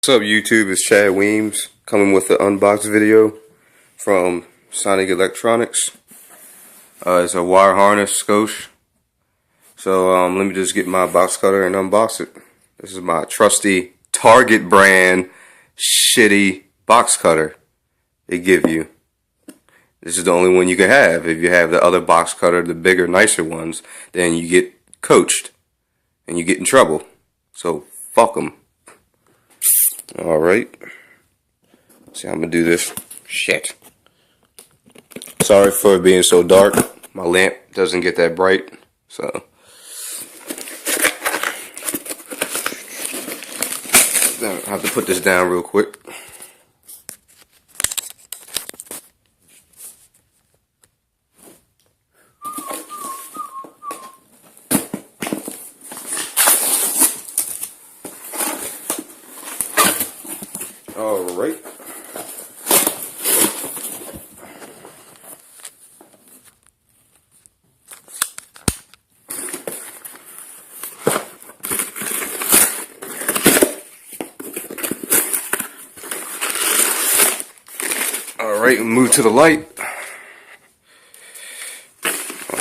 What's up YouTube, it's Chad Weems coming with the unbox video from Sonic Electronics. It's a wire harness skosh. So let me just get my box cutter and unbox it. This is my trusty Target brand shitty box cutter they give you. This is the only one you can have. If you have the other box cutter, the bigger, nicer ones, then you get coached and you get in trouble. So fuck them. Alright. See, I'm gonna do this. Shit. Sorry for it being so dark. My lamp doesn't get that bright. So. I have to put this down real quick. Alright. Alright, move to the light.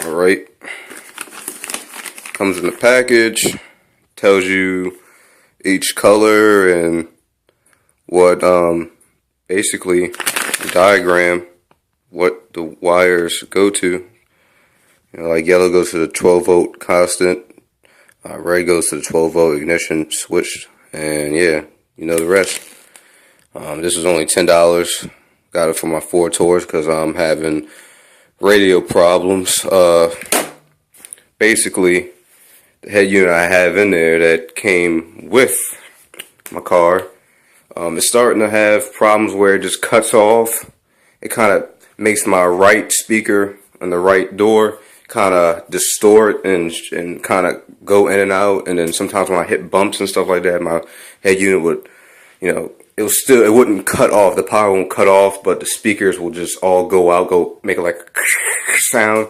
Alright. Comes in the package. Tells you each color and what basically the diagram, what the wires go to. You know, like yellow goes to the 12 volt constant, red goes to the 12 volt ignition switch, and yeah, you know the rest. This is only $10. Got it for my Ford Taurus because I'm having radio problems. Basically, the head unit I have in there that came with my car, it's starting to have problems where it just cuts off. It kind of makes my right speaker and the right door kind of distort and kind of go in and out. And then sometimes when I hit bumps and stuff like that, my head unit would, you know, it wouldn't cut off. The power won't cut off, but the speakers will just all go out, make it like a sound.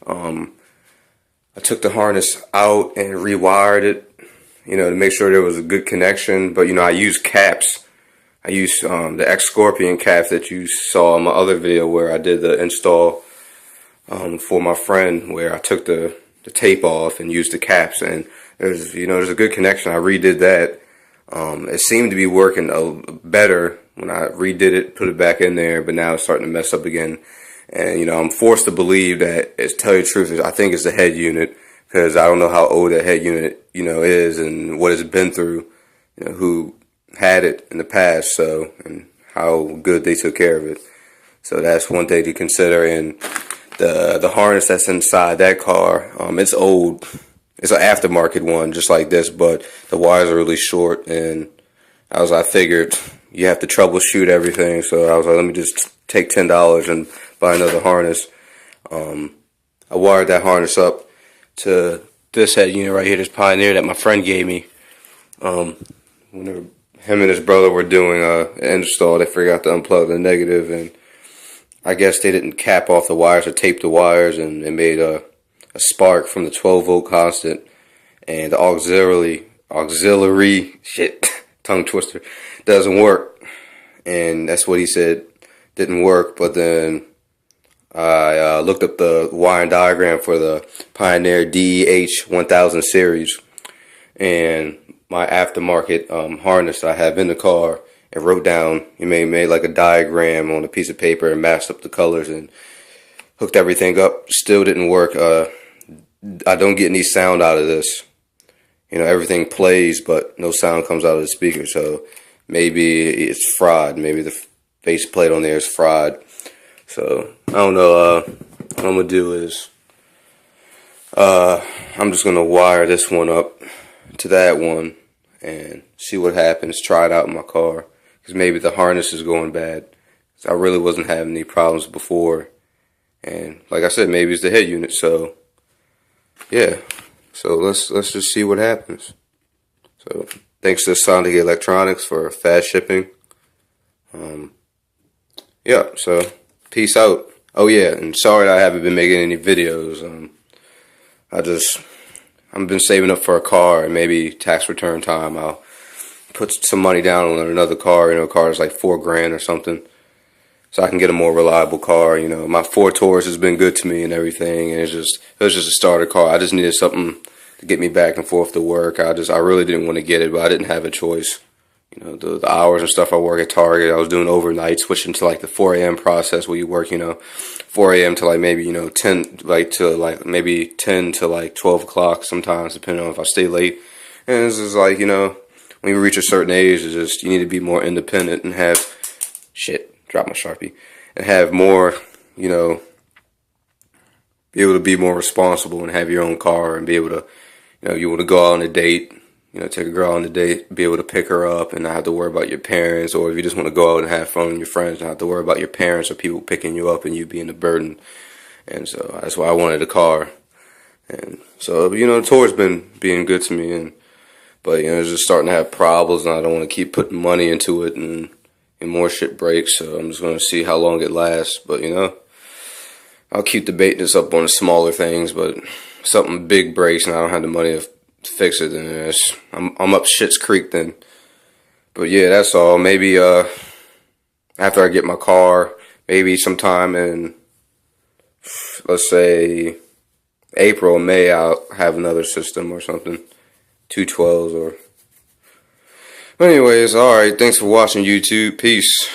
I took the harness out and rewired it, you know, to make sure there was a good connection. But, you know, I use caps. I use the X-Scorpion caps that you saw in my other video where I did the install for my friend, where I took the tape off and used the caps. And there's a good connection. I redid that. It seemed to be working better when I redid it, put it back in there, but now it's starting to mess up again. And, you know, I'm forced to believe that, to tell you the truth, I think it's the head unit, because I don't know how old that head unit, you know, is and what it's been through, you know, who had it in the past, so, and how good they took care of it. So that's one thing to consider. And the harness that's inside that car, it's old. It's an aftermarket one, just like this, but the wires are really short, and I figured you have to troubleshoot everything, so I was like, let me just take $10 and buy another harness. I wired that harness up to this head unit right here, this Pioneer that my friend gave me. When him and his brother were doing an install, they forgot to unplug the negative, and I guess they didn't cap off the wires or tape the wires, and it made a spark from the 12 volt constant, and the auxiliary shit, tongue twister, doesn't work. And that's what he said, didn't work. But then I looked up the wiring diagram for the Pioneer DEH 1000 series and my aftermarket harness I have in the car, and wrote down, made like a diagram on a piece of paper and matched up the colors and hooked everything up. Still didn't work. I don't get any sound out of this. You know, everything plays, but no sound comes out of the speaker. So maybe it's fried. Maybe the faceplate on there is fried. So I don't know. What I'm gonna do is I'm just gonna wire this one up to that one and see what happens. Try it out in my car, because maybe the harness is going bad. I really wasn't having any problems before, and like I said, maybe it's the head unit. So yeah, so let's just see what happens. So thanks to Sonic Electronics for fast shipping. Yeah, so peace out. Oh yeah, and sorry that I haven't been making any videos. I've been saving up for a car, and maybe tax return time I'll put some money down on another car. You know, a car is like $4 grand or something, so I can get a more reliable car. You know, my Ford Taurus has been good to me and everything, and it was just a starter car. I just needed something to get me back and forth to work. I really didn't want to get it, but I didn't have a choice. You know, the hours and stuff I work at Target, I was doing overnight, switching to like the 4 a.m. process where you work, you know, 4 a.m. to like maybe, you know, 10, like to like maybe 10 to like 12 o'clock sometimes, depending on if I stay late. And it's just like, you know, when you reach a certain age, it's just, you need to be more independent and have, drop my Sharpie, and have more, you know, be able to be more responsible and have your own car and be able to, you know, you want to go out on a date, you know, take a girl on a date, be able to pick her up and not have to worry about your parents, or if you just want to go out and have fun with your friends, not have to worry about your parents or people picking you up and you being a burden. And so that's why I wanted a car. And so, you know, the Taurus been being good to me, but you know, it's just starting to have problems, and I don't want to keep putting money into it, and more shit breaks. So I'm just going to see how long it lasts. But you know, I'll keep debating this up on the smaller things, but if something big breaks and I don't have the money to fix it, then I'm up shit's creek then. But yeah, that's all. Maybe after I get my car, maybe sometime in, let's say, April or May, I'll have another system or something, 212s or. But anyways, alright, thanks for watching YouTube. Peace.